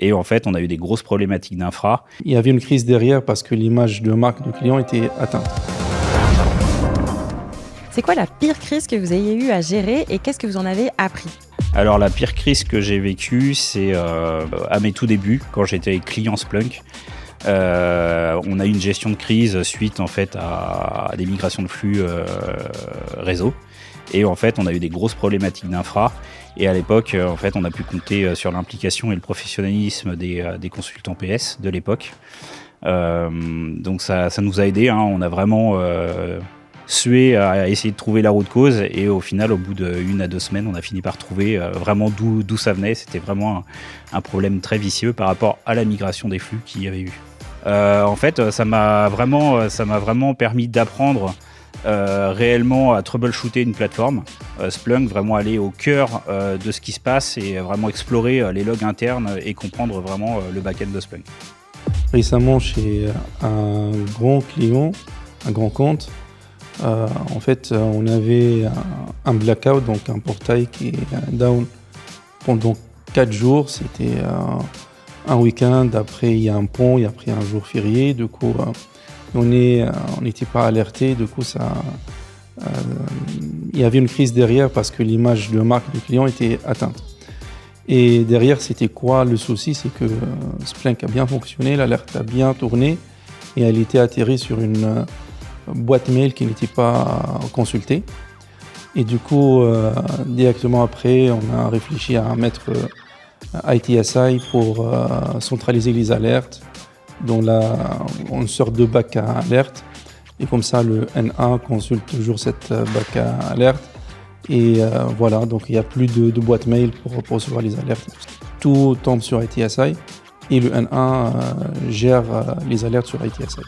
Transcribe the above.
Et en fait, on a eu des grosses problématiques d'infra. Il y avait une crise derrière parce que l'image de marque du client était atteinte. C'est quoi la pire crise que vous ayez eu à gérer et qu'est-ce que vous en avez appris ? Alors la pire crise que j'ai vécue, c'est à mes tout débuts, quand j'étais client Splunk. On a eu une gestion de crise suite en fait à des migrations de flux réseau. Et en fait, on a eu des grosses problématiques d'infra. Et à l'époque, en fait, on a pu compter sur l'implication et le professionnalisme des consultants PS de l'époque. Donc ça nous a aidés. On a vraiment sué à essayer de trouver la route cause. Et au final, au bout d'1 à 2 semaines, on a fini par trouver vraiment d'où ça venait. C'était vraiment un problème très vicieux par rapport à la migration des flux qu'il y avait eu. En fait, ça m'a vraiment permis d'apprendre réellement à troubleshooter une plateforme. Splunk, vraiment aller au cœur de ce qui se passe et vraiment explorer les logs internes et comprendre vraiment le back-end de Splunk. Récemment, chez un grand client, un grand compte, en fait, on avait un blackout, donc un portail qui est down pendant 4 jours. C'était un week-end, après il y a un pont, et après un jour férié. Du coup, on n'était pas alerté. Du coup, il y avait une crise derrière parce que l'image de marque du client était atteinte. Et derrière, c'était quoi le souci? C'est que Splunk a bien fonctionné, l'alerte a bien tourné et elle était atterrie sur une boîte mail qui n'était pas consultée. Et du coup, directement après, on a réfléchi à mettre ITSI pour centraliser les alertes dans une sorte de bac à alerte. Et comme ça, le N1 consulte toujours cette bac à alerte. Et voilà, donc il n'y a plus de boîte mail pour recevoir les alertes. Tout tombe sur ITSI et le N1 gère les alertes sur ITSI.